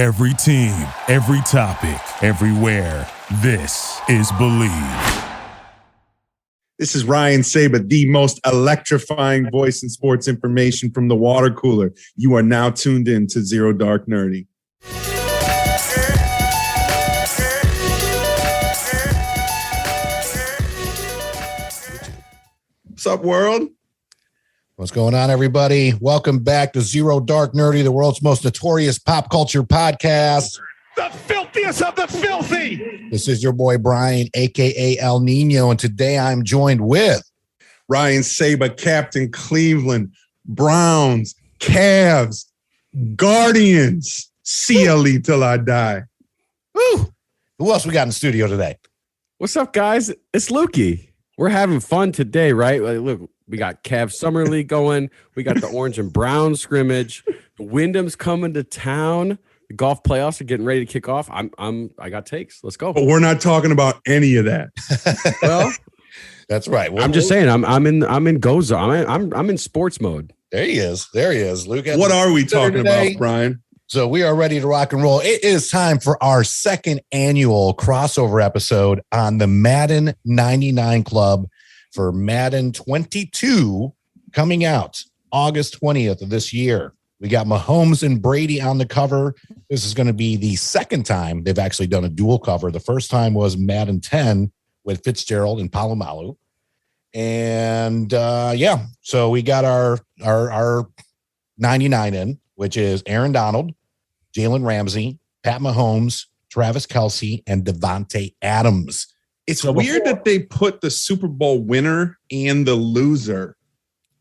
Every team, every topic, everywhere. This is Believe. This is Ryan Sabat, the most electrifying voice in sports information from the WaterCooler. You are now tuned in to Zero Dark Nerdy. What's up, world? What's going on, everybody? Welcome back to Zero Dark Nerdy, the world's most notorious pop culture podcast. The filthiest of the filthy. This is your boy, Brian, a.k.a. El Nino, and today I'm joined with Ryan Sabat, Captain Cleveland, Browns, Cavs, Guardians, CLE till I die. Woo! Who else we got in the studio today? What's up, guys? It's Lukey. We're having fun today, right? Like, look, we got Cavs Summer League going. We got the Orange and Brown scrimmage. Wyndham's coming to town. The golf playoffs are getting ready to kick off. I got takes. Let's go. But we're not talking about any of that. Well, that's right. I'm just saying. I'm in go zone. I'm in sports mode. There he is. Luke. What are we talking about, Brian? So we are ready to rock and roll. It is time for our second annual crossover episode on the Madden 99 Club for Madden 22 coming out August 20th of this year. We got Mahomes and Brady on the cover. This is going to be the second time they've actually done a dual cover. The first time was Madden 10 with Fitzgerald and Palomalu. And so we got our 99 in, which is Aaron Donald, Jalen Ramsey, Pat Mahomes, Travis Kelce, and Devontae Adams. It's weird that they put the Super Bowl winner and the loser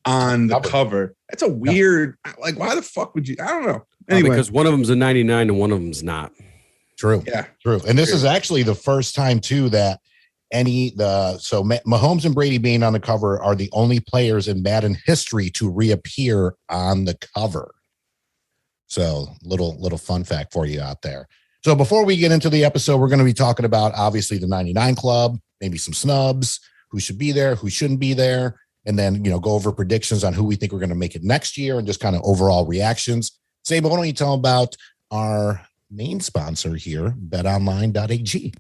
on the cover. That's a weird, like, why the fuck would you? I don't know. Anyway. Because one of them's a 99 and one of them's not. True. Yeah. True. And this is actually the first time, too, that Mahomes and Brady being on the cover are the only players in Madden history to reappear on the cover. So little fun fact for you out there. So before we get into the episode, we're going to be talking about, obviously, the 99 Club, maybe some snubs, who should be there, who shouldn't be there, and then, go over predictions on who we think we're going to make it next year and just kind of overall reactions. But why don't you tell them about our main sponsor here, betonline.ag.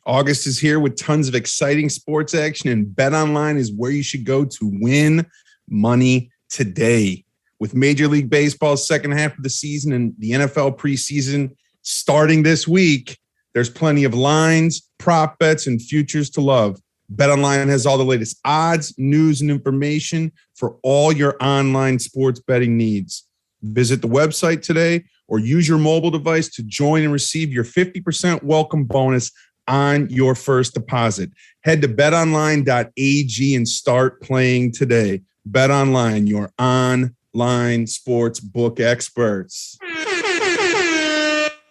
August is here with tons of exciting sports action, and BetOnline is where you should go to win money today. With Major League Baseball's second half of the season and the NFL preseason starting this week, there's plenty of lines, prop bets, and futures to love. BetOnline has all the latest odds, news, and information for all your online sports betting needs. Visit the website today or use your mobile device to join and receive your 50% welcome bonus on your first deposit. Head to betonline.ag and start playing today. BetOnline, your online sports book experts.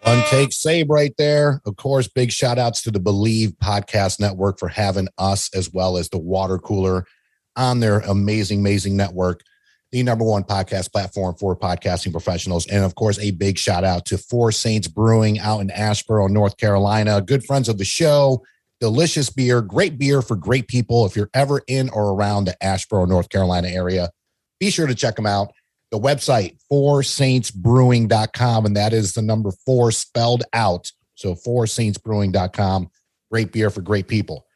One take save right there. Of course, big shout outs to the Believe Podcast Network for having us, as well as the WaterCooler on their amazing network, the number one podcast platform for podcasting professionals. And of course, a big shout out to Four Saints Brewing out in Asheboro, North Carolina. Good friends of the show, delicious beer, great beer for great people. If you're ever in or around the Asheboro, North Carolina area, be sure to check them out. The website, foursaintsbrewing.com, and that is the number 4 spelled out. So foursaintsbrewing.com. Great beer for great people.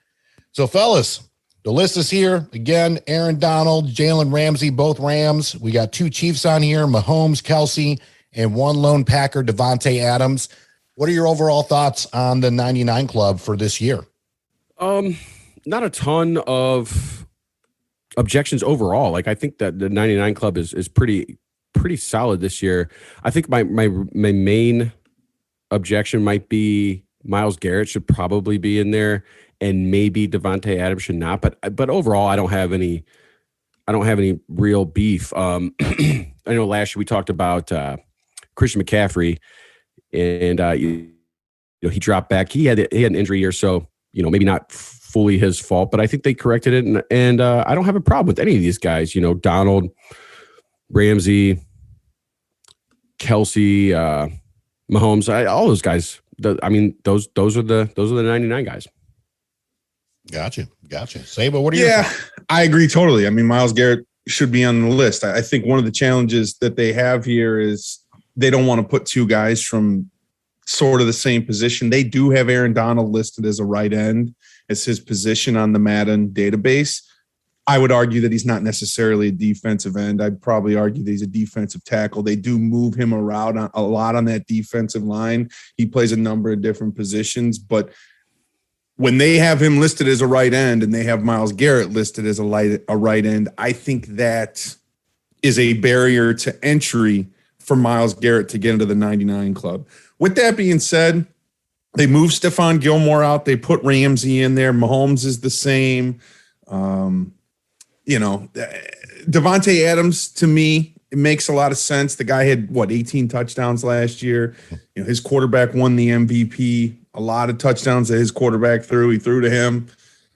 So, fellas, the list is here. Again, Aaron Donald, Jalen Ramsey, both Rams. We got 2 Chiefs on here, Mahomes, Kelce, and 1 lone Packer, Devontae Adams. What are your overall thoughts on the 99 Club for this year? Not a ton of objections overall. Like, I think that the 99 Club is pretty solid this year. I think my main objection might be Myles Garrett should probably be in there, and maybe Devontae Adams should not. But overall, I don't have any real beef. I know last year we talked about Christian McCaffrey, and he dropped back. He had an injury year, so maybe not fully his fault, but I think they corrected it, and I don't have a problem with any of these guys. Donald, Ramsey, Kelce, Mahomes, all those guys. Those are the 99 guys. Gotcha. Saba, what are you? Yeah, I agree totally. I mean, Myles Garrett should be on the list. I think one of the challenges that they have here is they don't want to put two guys from sort of the same position. They do have Aaron Donald listed as a right end as his position on the Madden database. I would argue that he's not necessarily a defensive end. I'd probably argue that he's a defensive tackle. They do move him around a lot on that defensive line. He plays a number of different positions, but when they have him listed as a right end and they have Myles Garrett listed as a right end, I think that is a barrier to entry for Myles Garrett to get into the 99 club. With that being said, they moved Stephon Gilmore out. They put Ramsey in there. Mahomes is the same. Devontae Adams, to me, it makes a lot of sense. The guy had, 18 touchdowns last year. His quarterback won the MVP. A lot of touchdowns that his quarterback threw. He threw to him.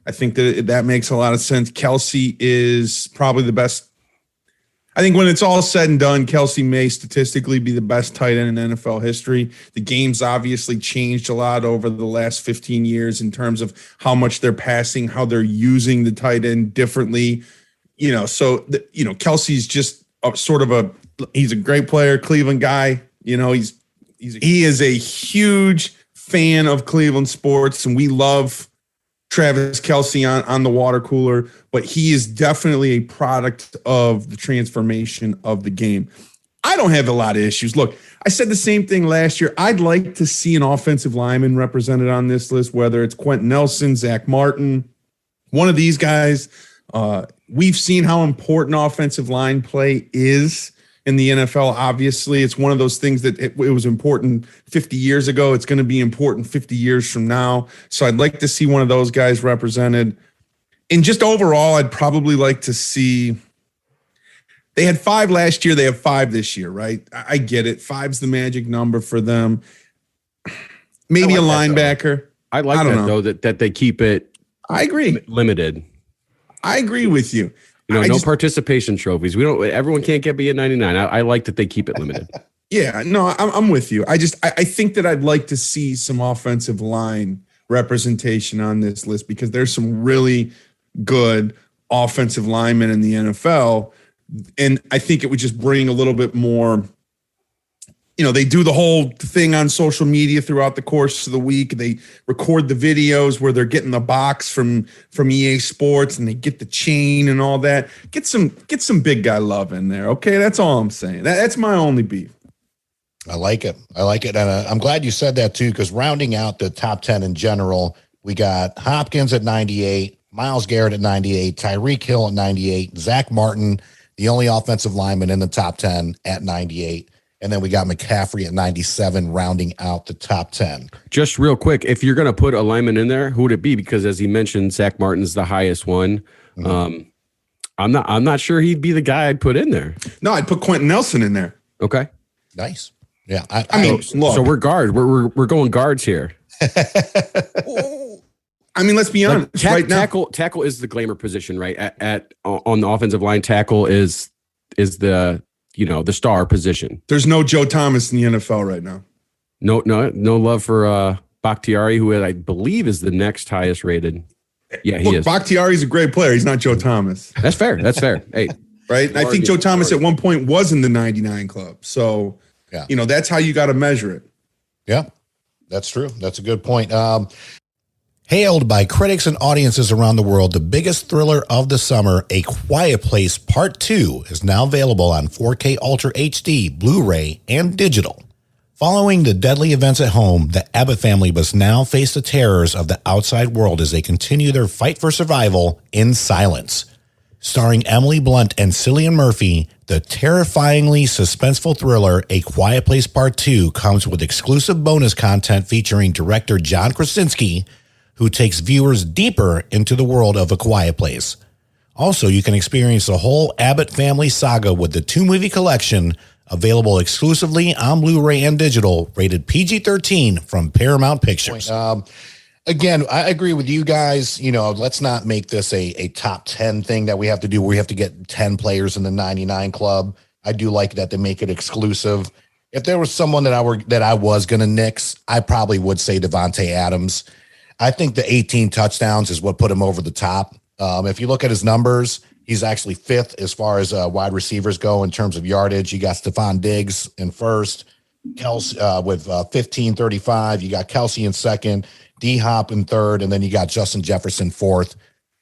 I think that makes a lot of sense. Kelsey is probably the best. I think when it's all said and done, Kelsey may statistically be the best tight end in NFL history. The game's obviously changed a lot over the last 15 years in terms of how much they're passing, how they're using the tight end differently. Kelsey's just he's a great player, Cleveland guy. He is a huge fan of Cleveland sports, and we love Travis Kelsey on the water cooler, but he is definitely a product of the transformation of the game. I don't have a lot of issues. Look, I said the same thing last year. I'd like to see an offensive lineman represented on this list, whether it's Quentin Nelson, Zach Martin, one of these guys. We've seen how important offensive line play is in the NFL. Obviously, it's one of those things that it was important 50 years ago. It's going to be important 50 years from now. So I'd like to see one of those guys represented. And just overall, I'd probably like to see – they had 5 last year. They have 5 this year, right? I get it. 5's the magic number for them. Maybe a linebacker. I like that, though, that they keep it I agree. Limited. I agree with you. No participation trophies. Everyone can't be a 99. I like that they keep it limited. Yeah, no, I'm with you. I think that I'd like to see some offensive line representation on this list because there's some really good offensive linemen in the NFL. And I think it would just bring a little bit more. They do the whole thing on social media throughout the course of the week. They record the videos where they're getting the box from EA Sports and they get the chain and all that. Get some big guy love in there. Okay, that's all I'm saying. That's my only beef. I like it. And I'm glad you said that too, because rounding out the top 10 in general, we got Hopkins at 98, Myles Garrett at 98, Tyreek Hill at 98, Zach Martin, the only offensive lineman in the top 10 at 98. And then we got McCaffrey at 97, rounding out the top 10. Just real quick, if you're going to put a lineman in there, who would it be? Because as he mentioned, Zach Martin's the highest one. Mm-hmm. I'm not sure he'd be the guy I'd put in there. No, I'd put Quentin Nelson in there. Okay, nice. Yeah, so we're guard. We're going guards here. Let's be honest. Right now, tackle is the glamour position, right? On the offensive line, tackle is the the star position. There's no Joe Thomas in the NFL right now. No love for Bakhtiari, who I believe is the next highest rated. Yeah, he is. Bakhtiari's a great player. He's not Joe Thomas. That's fair. Hey, right. And I think Joe Thomas at one point was in the 99 club. So, yeah, that's how you got to measure it. Yeah, that's true. That's a good point. Hailed by critics and audiences around the world, the biggest thriller of the summer, A Quiet Place Part 2, is now available on 4K Ultra HD, Blu-ray, and digital. Following the deadly events at home, the Abbott family must now face the terrors of the outside world as they continue their fight for survival in silence. Starring Emily Blunt and Cillian Murphy, the terrifyingly suspenseful thriller A Quiet Place Part 2 comes with exclusive bonus content featuring director John Krasinski, who takes viewers deeper into the world of A Quiet Place. Also, you can experience the whole Abbott family saga with the 2-movie collection available exclusively on Blu-ray and digital, rated PG-13 from Paramount Pictures. Again, I agree with you guys. Let's not make this a top 10 thing that we have to do. We have to get 10 players in the 99 club. I do like that they make it exclusive. If there was someone that I was going to nix, I probably would say Devontae Adams. I think the 18 touchdowns is what put him over the top. If you look at his numbers, He's actually fifth as far as wide receivers go in terms of yardage. You got Stephon Diggs in first, Kelsey with 1535. You got Kelsey in second, D-Hop in third, and then you got Justin Jefferson fourth.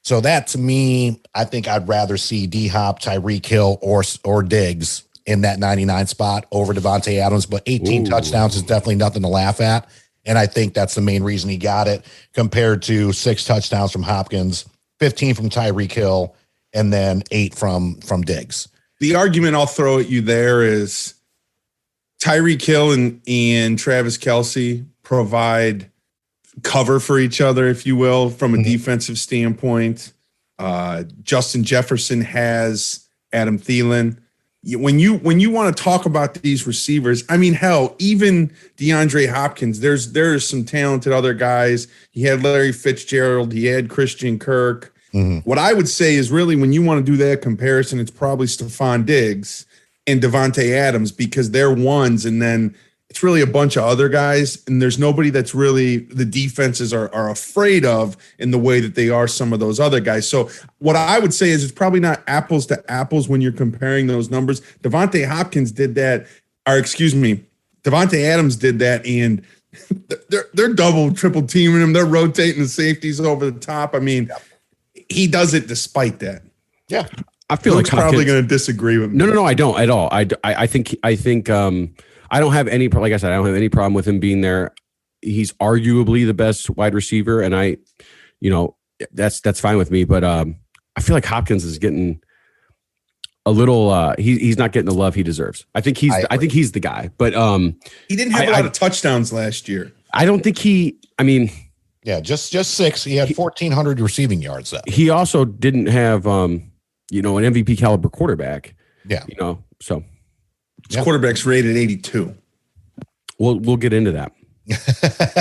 So that, to me, I think I'd rather see D-Hop, Tyreek Hill, or Diggs in that 99 spot over Devontae Adams. But 18 touchdowns is definitely nothing to laugh at. And I think that's the main reason he got it, compared to 6 touchdowns from Hopkins, 15 from Tyreek Hill, and then 8 from Diggs. The argument I'll throw at you there is Tyreek Hill and Travis Kelce provide cover for each other, if you will, from a defensive standpoint. Justin Jefferson has Adam Thielen. When you want to talk about these receivers, I mean, hell, even DeAndre Hopkins, there's some talented other guys. He had Larry Fitzgerald. He had Christian Kirk. What I would say is, really, when you want to do that comparison, it's probably Stephon Diggs and Devontae Adams, because they're ones, and then it's really a bunch of other guys, and there's nobody that's really the defenses are afraid of in the way that they are some of those other guys. So what I would say is it's probably not apples to apples when you're comparing those numbers. Devontae Hopkins did that, Devontae Adams did that, and they're double, triple teaming him. They're rotating the safeties over the top. I mean, he does it despite that. Yeah. I feel Luke's like probably going to disagree with me. No, I don't at all. I think I don't have any, like I said, I don't have any problem with him being there. He's arguably the best wide receiver, and that's fine with me. But I feel like Hopkins is getting a little. He's not getting the love he deserves. I think he's the guy. But he didn't have a lot of touchdowns last year. I don't think he. I mean, yeah, just 6. He had 1,400 receiving yards. Though he also didn't have an MVP caliber quarterback. Yeah, so. His quarterback's rated 82. We'll get into that.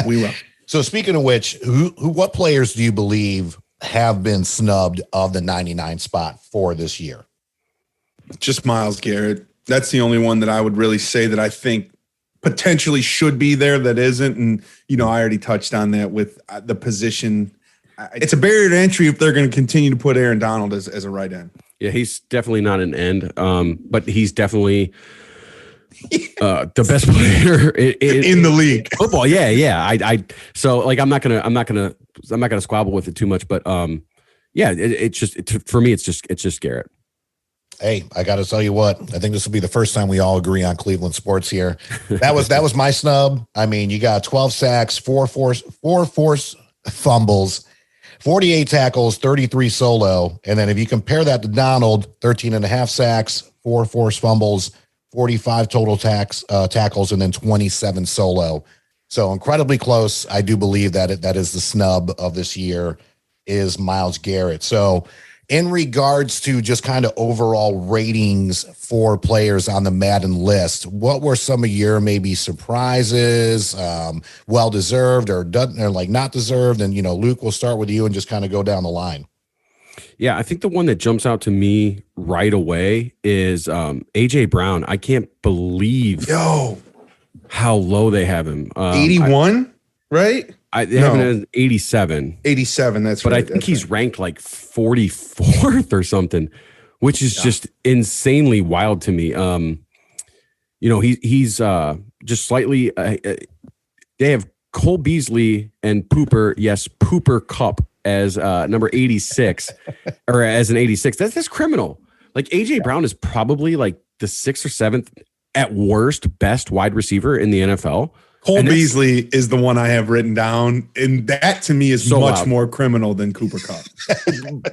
We will. So speaking of which, what players do you believe have been snubbed of the 99 spot for this year? Just Myles Garrett. That's the only one that I would really say that I think potentially should be there that isn't. And, I already touched on that with the position. It's a barrier to entry if they're going to continue to put Aaron Donald as a right end. Yeah, he's definitely not an end, but he's definitely the best player in the league. Football. Yeah. So like, I'm not gonna squabble with it too much, but for me, it's just Garrett. Hey, I got to tell you what, I think this will be the first time we all agree on Cleveland sports here. That was my snub. I mean, you got 12 sacks, 4 forced fumbles, 48 tackles, 33 solo. And then if you compare that to Donald, 13 and a half sacks, 4 forced fumbles, 45 total tackles, and then 27 solo. So incredibly close. I do believe that that is the snub of this year is Myles Garrett. So in regards to just kind of overall ratings for players on the Madden list, what were some of your maybe surprises, well-deserved or like not deserved? And, Luke, we'll start with you and just kind of go down the line. Yeah, I think the one that jumps out to me right away is AJ Brown. I can't believe how low they have him. 81, right? They have him at 87. 87, that's right. But I think that's he's right. ranked like 44th or something, which is just insanely wild to me. He's just slightly. They have Cole Beasley and Pooper Cup as number 86 or as an 86. That's criminal. Like AJ Brown is probably like the 6th or 7th at worst best wide receiver in the NFL. Cole Beasley is the one I have written down, and that to me is so much more criminal than Cooper Kupp.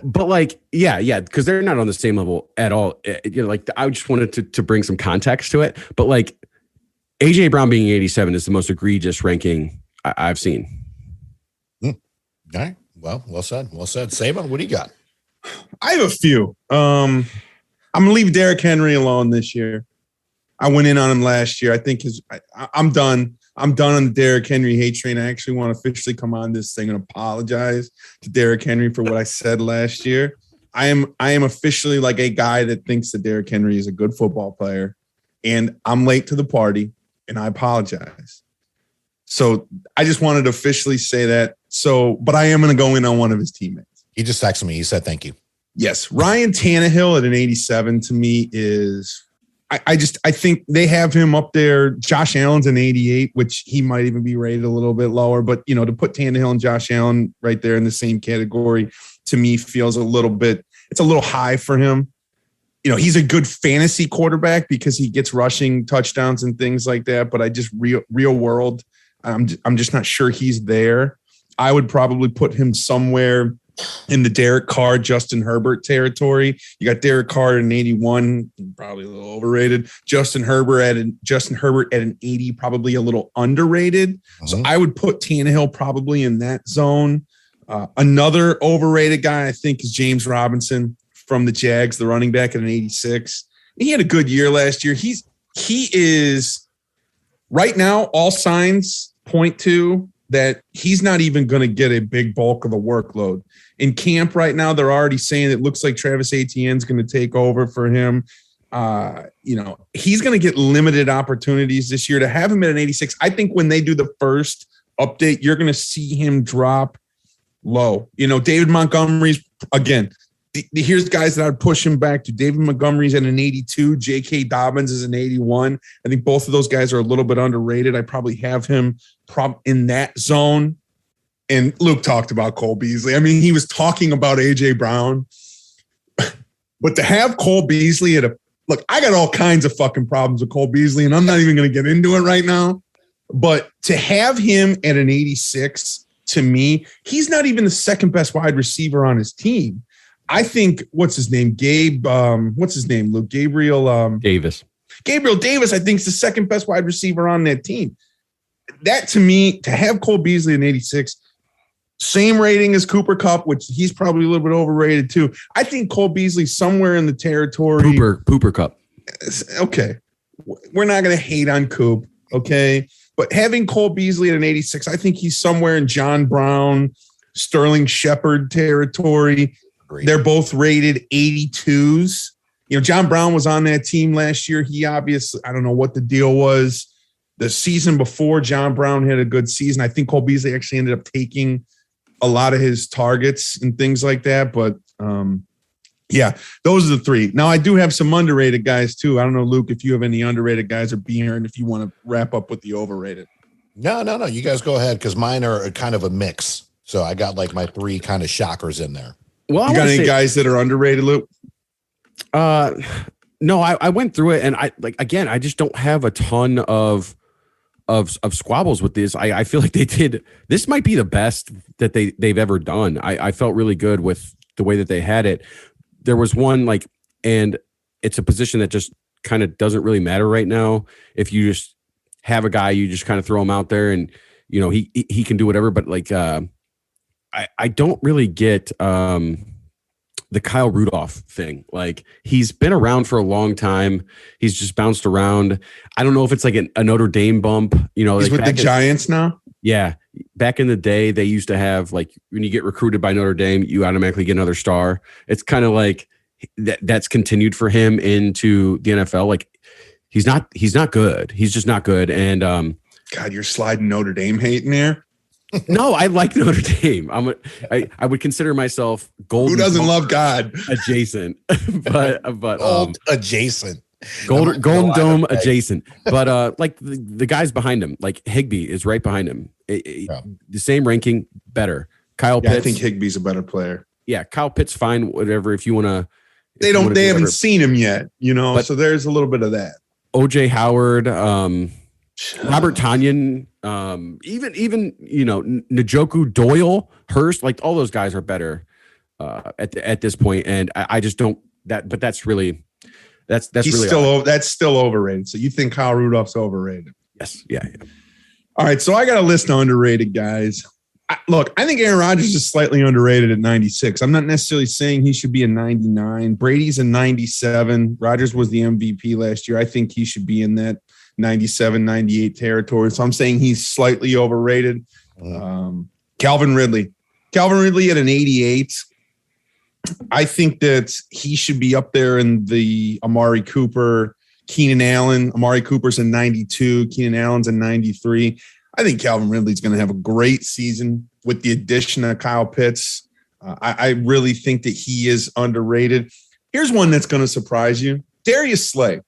But because they're not on the same level at all. I just wanted to bring some context to it. But like AJ Brown being 87 is the most egregious ranking I've seen. All right. Well said. Saban, what do you got? I have a few. I'm gonna leave Derrick Henry alone this year. I went in on him last year. I think I'm done. I'm done on the Derrick Henry hate train. I actually want to officially come on this thing and apologize to Derrick Henry for what I said last year. I am officially like a guy that thinks that Derrick Henry is a good football player, and I'm late to the party, and I apologize. So I just wanted to officially say that. But I am going to go in on one of his teammates. He just texted me. He said, thank you. Yes. Ryan Tannehill at an 87 to me is I think they have him up there. Josh Allen's an 88, which he might even be rated a little bit lower. But, to put Tannehill and Josh Allen right there in the same category to me feels it's a little high for him. He's a good fantasy quarterback because he gets rushing touchdowns and things like that. But I just real world, I'm just not sure he's there. I would probably put him somewhere in the Derek Carr, Justin Herbert territory. You got Derek Carr at an 81, probably a little overrated. Justin Herbert at an 80, probably a little underrated. Mm-hmm. So I would put Tannehill probably in that zone. Another overrated guy, I think, is James Robinson from the Jags, the running back at an 86. He had a good year last year. He is right now, all signs point to that he's not even going to get a big bulk of the workload. In camp right now, they're already saying it looks like Travis Etienne's going to take over for him. He's going to get limited opportunities this year. To have him at an 86, I think when they do the first update, you're going to see him drop low. David Montgomery's, again, here's guys that I'd push him back to. David Montgomery's at an 82. J.K. Dobbins is an 81. I think both of those guys are a little bit underrated. I probably have him in that zone. And Luke talked about Cole Beasley. I mean, he was talking about A.J. Brown. But to have Cole Beasley look, I got all kinds of fucking problems with Cole Beasley, and I'm not even going to get into it right now. But to have him at an 86, to me, he's not even the second best wide receiver on his team. I think, what's his name? Luke? Gabriel Davis. Gabriel Davis, I think, is the second best wide receiver on that team. That, to me, to have Cole Beasley in 86, same rating as Cooper Kupp, which he's probably a little bit overrated too. I think Cole Beasley's somewhere in the territory. Pooper Kupp. Okay. We're not going to hate on Coop, okay? But having Cole Beasley at an 86, I think he's somewhere in John Brown, Sterling Shepard territory. Great. They're both rated 82s. John Brown was on that team last year. He obviously, I don't know what the deal was. The season before, John Brown had a good season. I think Cole Beasley actually ended up taking a lot of his targets and things like that. But yeah, those are the three. Now, I do have some underrated guys too. I don't know, Luke, if you have any underrated guys, or Beer, and if you want to wrap up with the overrated. No. You guys go ahead, because mine are kind of a mix. So I got like my three kind of shockers in there. Well, you got any guys that are underrated, Luke? No, I went through it, and I just don't have a ton of squabbles with this. I feel like this might be the best that they've ever done. I felt really good with the way that they had it. There was one and it's a position that just kind of doesn't really matter right now. If you just have a guy, you just kind of throw him out there, and he can do whatever. But I don't really get the Kyle Rudolph thing. He's been around for a long time. He's just bounced around. I don't know if it's like a Notre Dame bump. He's with the Giants now. Yeah. Back in the day, they used to have when you get recruited by Notre Dame, you automatically get another star. It's kind of like that's continued for him into the NFL. He's not good. He's just not good. And God, you're sliding Notre Dame hate in there. No, I like Notre Dame. I would consider myself golden. Who doesn't love God? Adjacent, but adjacent. Golden Dome adjacent. But the guys behind him, Higbee is right behind him. The same ranking, better. Kyle Pitts. I think Higbee's a better player. Yeah, Kyle Pitts, fine, whatever. If you want to, they haven't seen him yet, but, so there's a little bit of that. OJ Howard, Robert Tonyan, even Njoku, Doyle, Hurst, all those guys are better at this point, and I just don't that. But that's really that's still overrated. So you think Kyle Rudolph's overrated? Yes, yeah. All right, so I got a list of underrated guys. I think Aaron Rodgers is slightly underrated at 96. I'm not necessarily saying he should be a 99. Brady's a 97. Rodgers was the MVP last year. I think he should be in that 97, 98 territory. So I'm saying he's slightly overrated. Calvin Ridley at an 88. I think that he should be up there in the Amari Cooper, Keenan Allen. Amari Cooper's a 92. Keenan Allen's a 93. I think Calvin Ridley's going to have a great season with the addition of Kyle Pitts. I really think that he is underrated. Here's one that's going to surprise you. Darius Slay.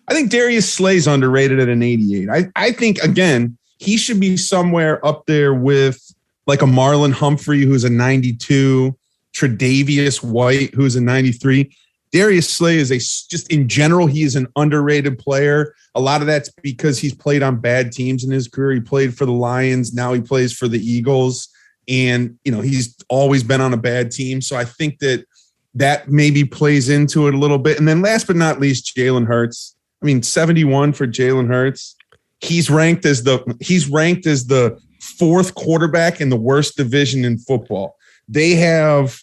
I think Darius Slay's underrated at an 88. I think, again, he should be somewhere up there with like a Marlon Humphrey, who's a 92, Tre'Davious White, who's a 93. Darius Slay is just in general, he is an underrated player. A lot of that's because he's played on bad teams in his career. He played for the Lions. Now he plays for the Eagles. And, he's always been on a bad team. So I think that maybe plays into it a little bit. And then last but not least, Jalen Hurts. 71 for Jalen Hurts. He's ranked as the fourth quarterback in the worst division in football. They have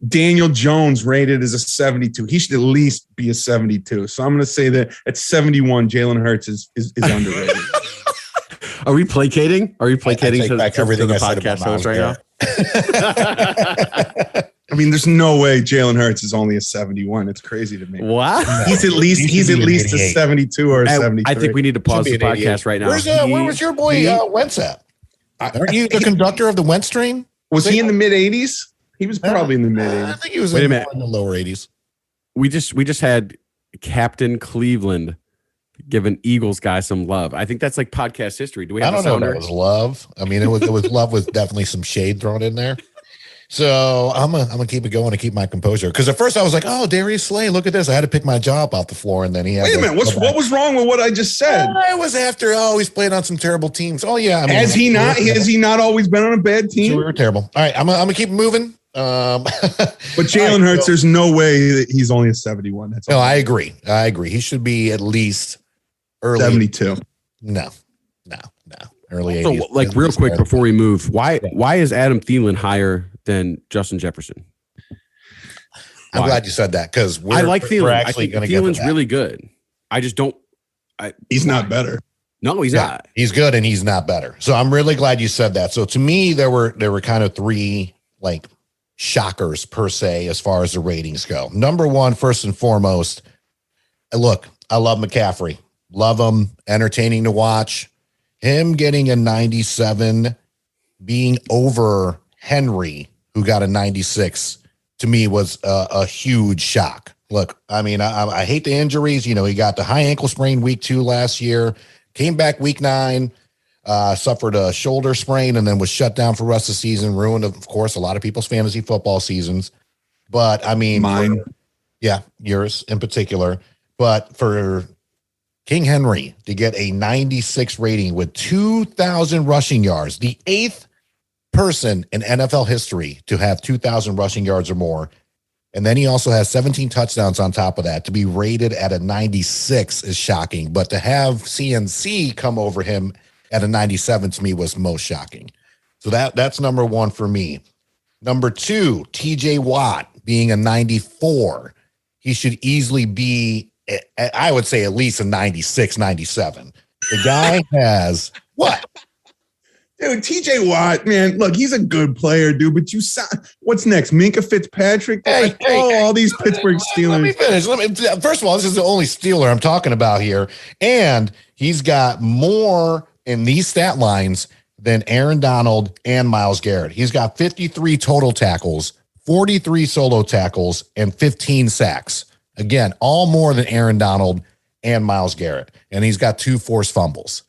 Daniel Jones rated as a 72. He should at least be a 72. So I'm going to say that at 71, Jalen Hurts is underrated. Are we placating? Are you placating to the podcast host right now? There's no way Jalen Hurts is only a 71. It's crazy to me. What? He's at least a 72 or a 73. I think we need to pause the podcast right now. Where was your boy Wentz at? Aren't you the conductor of the Wentz train? Was he in the mid 80s? He was probably in the mid 80s. I think he was in the lower 80s. We just had Captain Cleveland giving Eagles guy some love. I think that's like podcast history. Do we have I don't know if that was love. It was love with definitely some shade thrown in there. So I'm gonna keep it going and keep my composure. Because at first I was like, "Oh, Darius Slay, look at this!" I had to pick my jaw up off the floor, and then he had. Wait a minute, what was wrong with what I just said? It was after. He's played on some terrible teams. Oh yeah, has he not always been on a bad team? So we were terrible. All right, I'm gonna keep moving. But Jalen Hurts, there's no way that he's only a 71. That's all. No, I agree. He should be at least early 72. No. Early 80s. So, real quick before we move, why is Adam Thielen higher than Justin Jefferson? I'm glad you said that because I like Thielen. I think Thielen's really good. I just don't. He's not better. No, he's not. He's good and he's not better. So I'm really glad you said that. So to me, there were kind of three shockers per se as far as the ratings go. Number one, first and foremost, look, I love McCaffrey. Love him. Entertaining to watch. Him getting a 97, being over Henry, who got a 96, to me was a huge shock. Look, I hate the injuries. He got the high ankle sprain week 2 last year, came back week 9, suffered a shoulder sprain, and then was shut down for the rest of the season. Ruined, of course, a lot of people's fantasy football seasons. But mine. Yours in particular. But for King Henry to get a 96 rating with 2,000 rushing yards, the 8th person in NFL history to have 2,000 rushing yards or more. And then he also has 17 touchdowns on top of that. To be rated at a 96 is shocking, but to have CNC come over him at a 97 to me was most shocking. So that's number one for me. Number 2, TJ Watt being a 94. He should easily be, I would say, at least a 96, 97. The guy has what? Dude, TJ Watt, man, look, he's a good player, dude. But what's next? Minkah Fitzpatrick? All these Pittsburgh Steelers. Let me finish. First of all, this is the only Steeler I'm talking about here. And he's got more in these stat lines than Aaron Donald and Myles Garrett. He's got 53 total tackles, 43 solo tackles, and 15 sacks. Again, all more than Aaron Donald and Myles Garrett. And he's got 2 forced fumbles.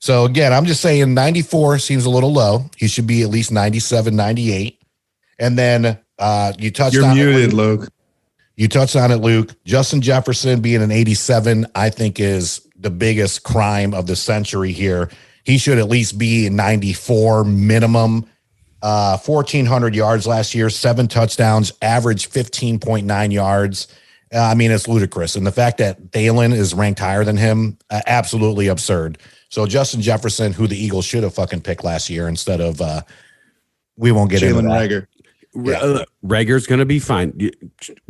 So, again, I'm just saying 94 seems a little low. He should be at least 97, 98. And then you touched on it. You're muted, Luke. You touched on it, Luke. Justin Jefferson being an 87, I think, is the biggest crime of the century here. He should at least be 94 minimum. 1,400 yards last year, 7 touchdowns, average 15.9 yards. It's ludicrous. And the fact that Thielen is ranked higher than him, absolutely absurd. So Justin Jefferson, who the Eagles should have fucking picked last year instead of, we won't get into that. Reagor. Reagor's going to be fine.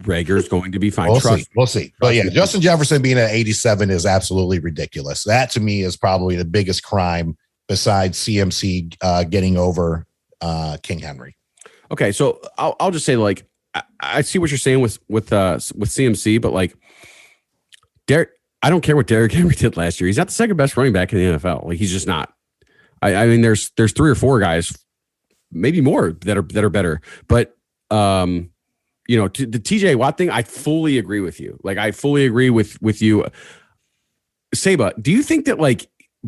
Reagor's going to be fine. We'll see. But yeah, Justin Jefferson being at 87 is absolutely ridiculous. That to me is probably the biggest crime besides CMC getting over King Henry. Okay, so I'll just say, I see what you're saying with CMC, but I don't care what Derrick Henry did last year. He's not the second best running back in the NFL. He's just not. There's 3 or 4 guys, maybe more, that are better. But To the TJ Watt thing, I fully agree with you. Like, I fully agree with you. Saba, do you think that like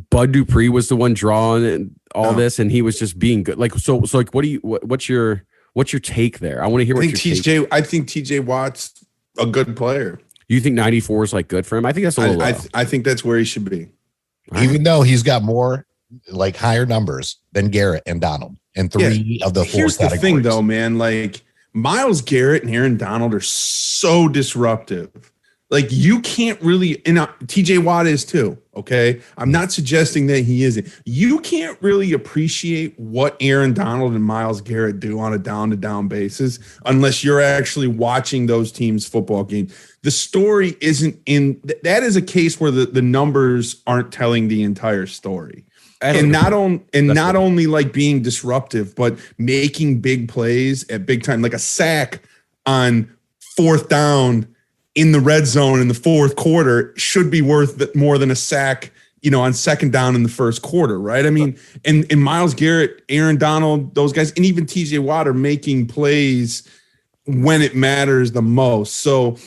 Bud Dupree was the one drawing all this, and he was just being good? Like, so like, what's your take there? I want to hear what your take. I think TJ Watt's a good player. You think 94 is like good for him? I think that's a little low. I think that's where he should be. Even though he's got more, like, higher numbers than Garrett and Donald in three of the four Here's categories. the thing, though, man. Like, Myles Garrett and Aaron Donald are so disruptive. Like, you can't really, and TJ Watt is too, okay? I'm not suggesting that he isn't. You can't really appreciate what Aaron Donald and Myles Garrett do on a down-to-down basis unless you're actually watching those teams' football games. The story isn't in – that is a case where the numbers aren't telling the entire story. And not only like being disruptive, but making big plays at big time, like a sack on fourth down in the red zone in the fourth quarter should be worth more than a sack, on second down in the first quarter, right? I mean, and Myles Garrett, Aaron Donald, those guys, and even TJ Watt are making plays when it matters the most. So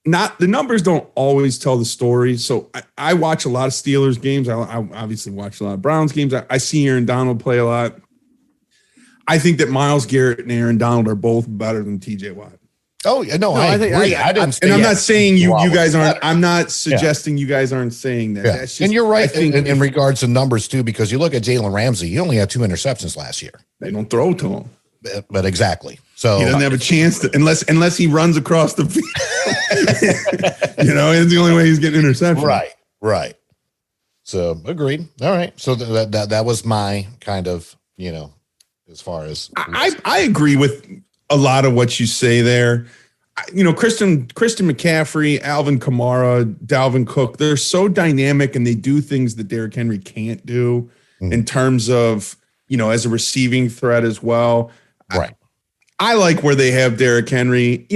the numbers don't always tell the story. So I watch a lot of Steelers games. I obviously watch a lot of Browns games. I see Aaron Donald play a lot. I think that Myles Garrett and Aaron Donald are both better than TJ Watt. Oh, no, I agree. I didn't. And I'm not saying you guys aren't. I'm not suggesting you guys aren't saying that. Yeah. That's just, and you're right in regards to numbers too, because you look at Jalen Ramsey. He only had 2 interceptions last year. They don't throw to him. But exactly. So he doesn't have a chance to, unless he runs across the field. It's the only way he's getting interception. Right. So agreed. All right. So that was my kind of, as far as I agree with a lot of what you say there. Christian McCaffrey, Alvin Kamara, Dalvin Cook, they're so dynamic and they do things that Derrick Henry can't do in terms of, as a receiving threat as well. Right. I like where they have Derrick Henry.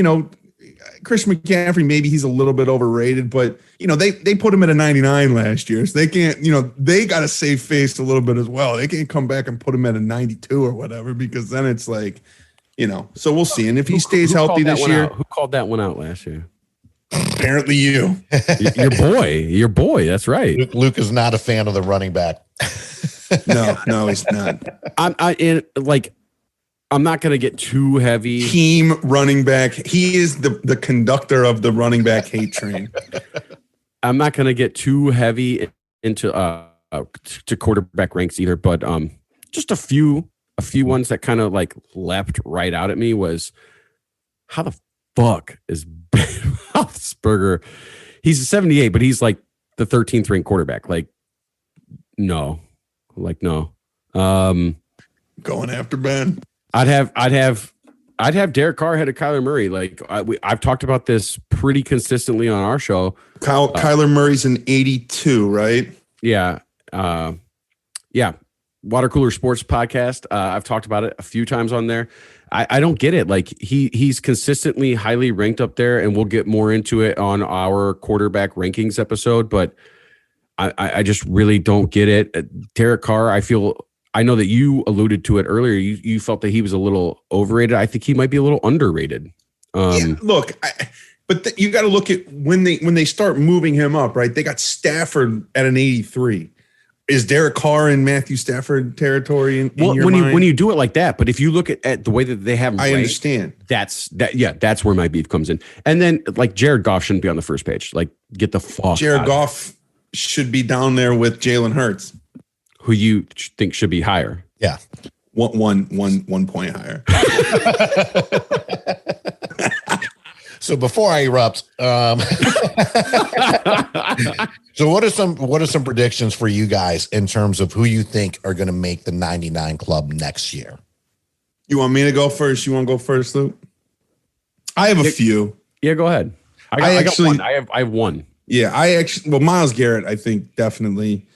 Christian McCaffrey, maybe he's a little bit overrated, but they put him at a 99 last year. So they can't, they got to save face a little bit as well. They can't come back and put him at a 92 or whatever, because then it's like, so we'll see. And if he stays healthy this year. Who called that one out last year? Apparently you. Your boy. That's right. Luke is not a fan of the running back. No, he's not. I'm not going to get too heavy. Team running back. He is the conductor of the running back hate train. I'm not going to get too heavy into to quarterback ranks either, but just a few ones that kind of like leapt right out at me was, how the fuck is Ben Roethlisberger? He's a 78, but he's like the 13th ranked quarterback. Like, no. Going after Ben. I'd have Derek Carr ahead of Kyler Murray. Like, I've talked about this pretty consistently on our show. Kyler Murray's an 82, right? Yeah. Yeah. WaterCooler Sports Podcast. I've talked about it a few times on there. I don't get it. Like, he's consistently highly ranked up there, and we'll get more into it on our quarterback rankings episode, but I just really don't get it. Derek Carr, I know that you alluded to it earlier. You felt that he was a little overrated. I think he might be a little underrated. Look, but you got to look at when they start moving him up, right? They got Stafford at an 83. Is Derek Carr in Matthew Stafford territory in your mind? When you do it like that, but if you look at the way that they have him I understand. That's where my beef comes in. And then, like, Jared Goff shouldn't be on the first page. Like, get the fuck Jared Goff should be down there with Jalen Hurts. Who you think should be higher? Yeah. One point higher. So before I erupt, so what are some predictions for you guys in terms of who you think are going to make the 99 club next year? You want me to go first? You want to go first, Luke? I have a few. Yeah, go ahead. I got one. I have one. Yeah, Myles Garrett, I think definitely.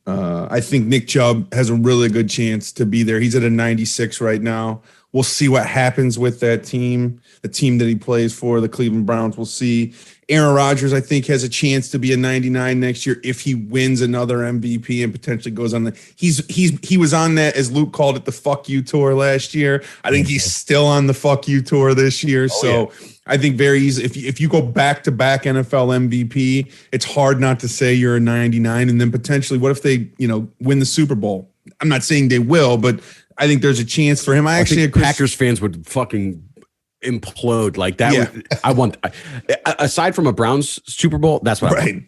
I think Nick Chubb has a really good chance to be there. He's at a 96 right now. We'll see what happens with that team, the team that he plays for, the Cleveland Browns. We'll see. Aaron Rodgers, I think, has a chance to be a 99 next year if he wins another MVP and potentially goes on he was on that, as Luke called it, the fuck you tour last year. I think he's still on the fuck you tour this year. I think very easy. If you go back to back NFL MVP, it's hard not to say you're a 99. And then potentially, what if they, win the Super Bowl? I'm not saying they will, but I think there's a chance for him. I think Packers fans would fucking implode like that. Yeah. Aside from a Browns Super Bowl, that's what I want.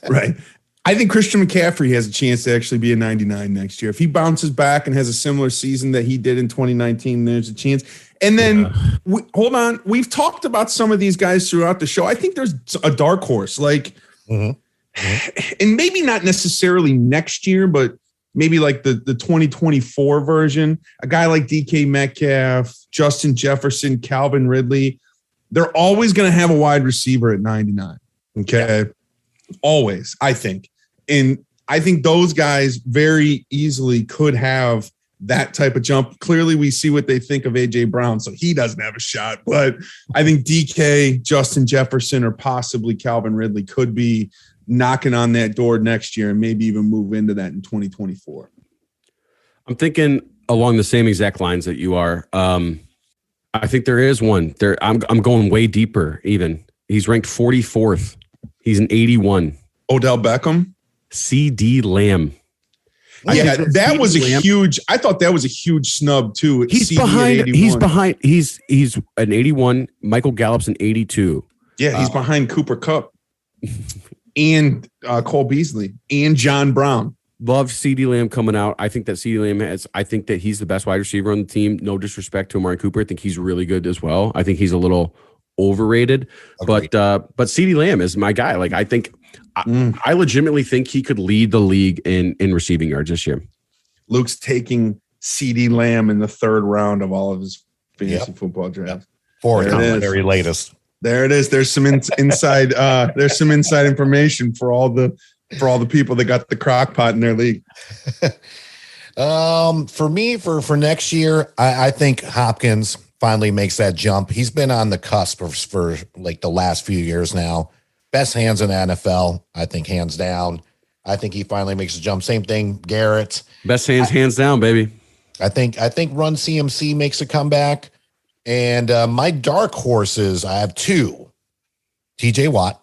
Right. I think Christian McCaffrey has a chance to actually be a 99 next year. If he bounces back and has a similar season that he did in 2019, there's a chance. And then, hold on, we've talked about some of these guys throughout the show. I think there's a dark horse, and maybe not necessarily next year, but maybe like the 2024 version, a guy like DK Metcalf, Justin Jefferson, Calvin Ridley, they're always going to have a wide receiver at 99. Okay. Yeah. Always, I think. And I think those guys very easily could have that type of jump. Clearly, we see what they think of AJ Brown, so he doesn't have a shot. But I think DK, Justin Jefferson, or possibly Calvin Ridley could be knocking on that door next year and maybe even move into that in 2024. I'm thinking along the same exact lines that you are. I think there is one there. I'm going way deeper. Even he's ranked 44th. He's an 81. Odell Beckham, CD Lamb. Yeah, that was a huge. I thought that was a huge snub too. He's CD behind. He's behind. He's an 81. Michael Gallup's an 82. Yeah, he's behind Cooper Kupp and Cole Beasley and John Brown. Love CD Lamb coming out. I think that CD Lamb I think that he's the best wide receiver on the team. No disrespect to Amari Cooper. I think he's really good as well. I think he's a little overrated, but CD Lamb is my guy. Like I think I legitimately think he could lead the league in receiving yards this year. Luke's taking CD Lamb in the third round of all of his fantasy football drafts. For the very latest. There it is. There's some inside. There's some inside information for all the people that got the crock pot in their league. For me, for next year, I think Hopkins finally makes that jump. He's been on the cusp for like the last few years now. Best hands in the NFL, I think, hands down. I think he finally makes a jump. Same thing, Garrett. Best hands down, baby. I think Run CMC makes a comeback. And my dark horses, I have two. TJ Watt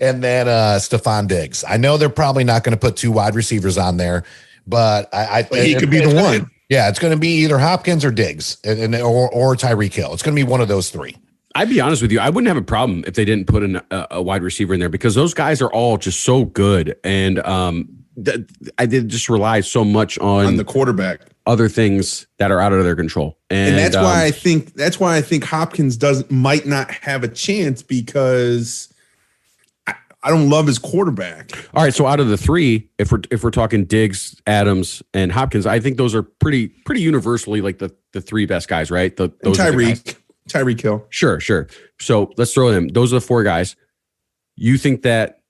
and then Stephon Diggs. I know they're probably not going to put two wide receivers on there, but he could be the one. Yeah, it's going to be either Hopkins or Diggs or Tyreek Hill. It's going to be one of those three. I'd be honest with you. I wouldn't have a problem if they didn't put in a wide receiver in there because those guys are all just so good. And I did just rely so much on the quarterback, other things that are out of their control. And that's why I think Hopkins might not have a chance because I don't love his quarterback. All right, so out of the three, if we're talking Diggs, Adams, and Hopkins, I think those are pretty universally like the three best guys, right? Those Tyreek Hill. Sure. So let's throw them. Those are the four guys. You think that?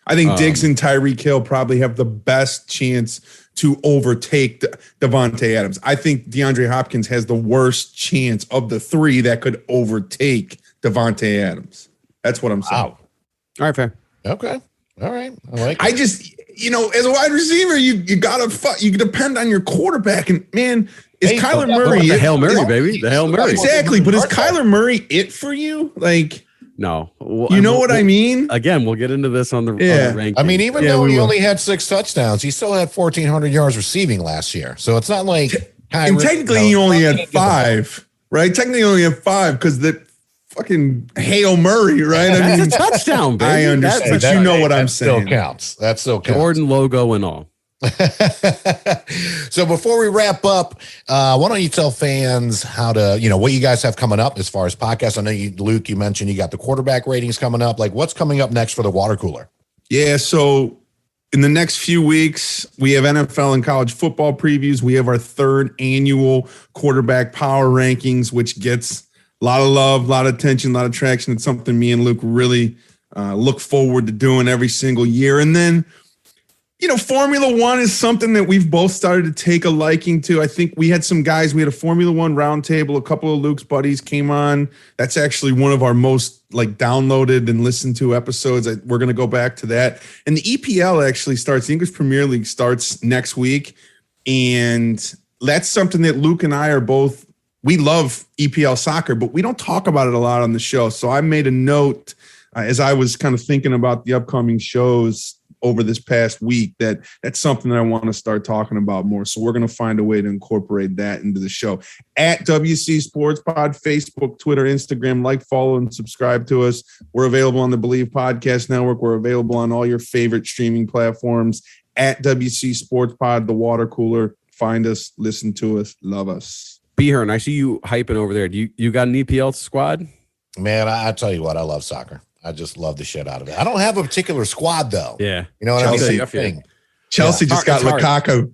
I think Diggs and Tyreek Hill probably have the best chance to overtake Devontae Adams. I think DeAndre Hopkins has the worst chance of the three that could overtake Devontae Adams. That's what I'm saying. Wow. All right, fair. Okay. All right. I like it. I just, as a wide receiver, you depend on your quarterback. And man, is Kyler Murray the Hail Mary, baby? The Hail Mary. Exactly. But is Kyler Murray it for you? Like, no. What I mean? Again, we'll get into this on the ranking. I mean, even though he only had 6 touchdowns, he still had 1,400 yards receiving last year. So it's not like and technically he only had 5, right? Technically he only had 5 because the fucking Hail Murray, right? That's a touchdown, baby. I understand, but you know what I'm saying. That still counts. Jordan logo and all. So before we wrap up, why don't you tell fans how to, what you guys have coming up as far as podcasts? I know Luke, you mentioned you got the quarterback ratings coming up. Like what's coming up next for the water cooler? Yeah. So in the next few weeks, we have NFL and college football previews. We have our 3rd annual quarterback power rankings, which gets a lot of love, a lot of attention, a lot of traction. It's something me and Luke really look forward to doing every single year. And then Formula One is something that we've both started to take a liking to. I think we had some guys, we had a Formula One roundtable. A couple of Luke's buddies came on. That's actually one of our most downloaded and listened to episodes. We're going to go back to that. And the EPL actually starts, the English Premier League starts next week. And that's something that Luke and I are both, we love EPL soccer, but we don't talk about it a lot on the show. So I made a note as I was kind of thinking about the upcoming shows over this past week that's something that I want to start talking about more. So we're going to find a way to incorporate that into the show. At WC Sports Pod, Facebook, Twitter, Instagram, follow, and subscribe to us. We're available on the Believe Podcast Network. We're available on all your favorite streaming platforms. At WC Sports Pod, the water cooler. Find us, listen to us, love us. Be here, and I see you hyping over there. Do you got an EPL squad? Man, I tell you what, I love soccer. I just love the shit out of it. I don't have a particular squad, though. Yeah. You know what Chelsea, I mean? Chelsea just got Lukaku.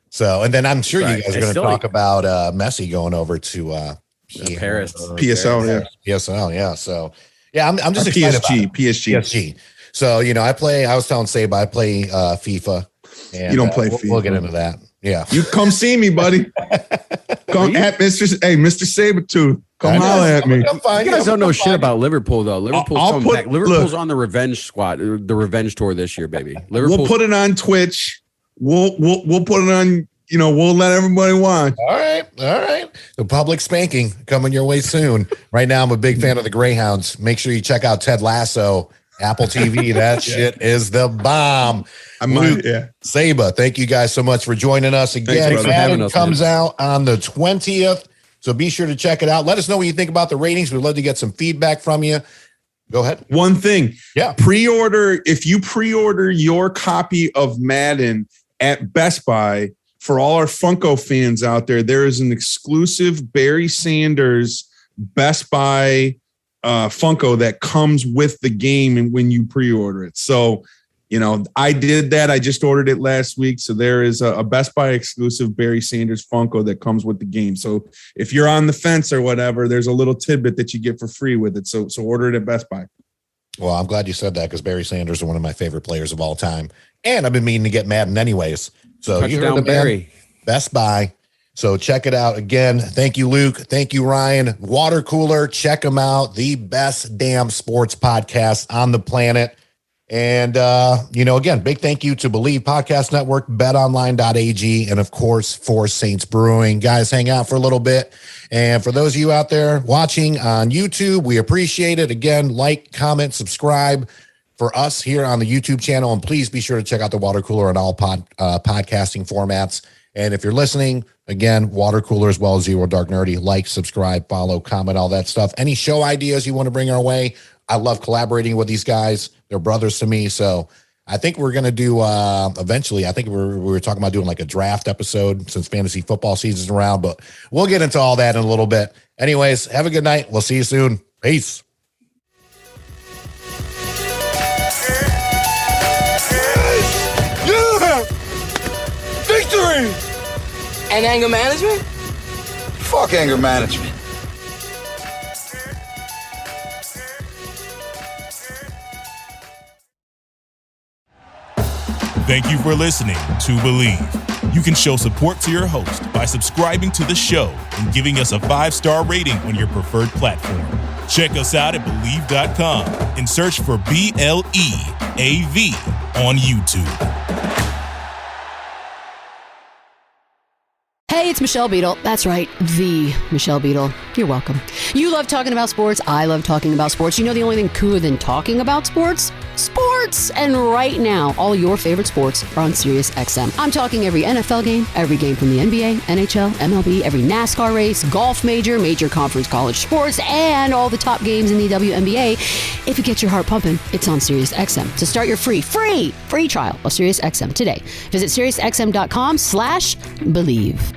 So, and then I'm sure you guys are going to talk like about Messi going over to Paris. PSL, yeah. PSL, yeah. So, yeah, I'm just excited about it. PSG. So, I was telling Saba, I play FIFA. And, you don't play FIFA. We'll get into that. Yeah. You come see me, buddy. Come at Mr. Sabretooth. Come holler at me. You guys don't know shit about Liverpool, though. Liverpool's on the revenge squad, the revenge tour this year, baby. We'll put it on Twitch. We'll put it on, we'll let everybody watch. All right. The public spanking coming your way soon. Right now, I'm a big fan of the Greyhounds. Make sure you check out Ted Lasso, Apple TV. That shit is the bomb. Saba, thank you guys so much for joining us again. Madden comes out on the 20th. So be sure to check it out. Let us know what you think about the ratings. We'd love to get some feedback from you. Go ahead. One thing. Yeah. If you pre-order your copy of Madden at Best Buy, for all our Funko fans out there is an exclusive Barry Sanders Best Buy Funko that comes with the game and when you pre-order it. So, I did that. I just ordered it last week. So there is a Best Buy exclusive Barry Sanders Funko that comes with the game. So if you're on the fence or whatever, there's a little tidbit that you get for free with it. So order it at Best Buy. Well, I'm glad you said that because Barry Sanders is one of my favorite players of all time. And I've been meaning to get Madden anyways. So you heard the Barry. Best Buy. So check it out. Again, thank you, Luke. Thank you, Ryan. WaterCooler. Check them out. The best damn sports podcast on the planet. And, again, big thank you to Believe Podcast Network, betonline.ag, and, of course, For Saints Brewing. Guys, hang out for a little bit. And for those of you out there watching on YouTube, we appreciate it. Again, like, comment, subscribe for us here on the YouTube channel. And please be sure to check out the WaterCooler on all podcasting formats. And if you're listening, again, WaterCooler as well as Zero Dark Nerdy. Like, subscribe, follow, comment, all that stuff. Any show ideas you want to bring our way? I love collaborating with these guys. They're brothers to me. So I think we're going to do eventually. I think we were talking about doing a draft episode since fantasy football season's around, but we'll get into all that in a little bit. Anyways, have a good night. We'll see you soon. Peace. Yeah! Victory! And anger management? Fuck anger management. Thank you for listening to Believe. You can show support to your host by subscribing to the show and giving us a 5-star rating on your preferred platform. Check us out at Believe.com and search for BLEAV on YouTube. Hey, it's Michelle Beadle. That's right, the Michelle Beadle. You're welcome. You love talking about sports. I love talking about sports. You know the only thing cooler than talking about sports? Sports! And right now, all your favorite sports are on Sirius XM. I'm talking every NFL game, every game from the NBA, NHL, MLB, every NASCAR race, golf major conference college sports, and all the top games in the WNBA. If you get your heart pumping, it's on Sirius XM. To start your free trial of Sirius XM today, visit SiriusXM.com/believe.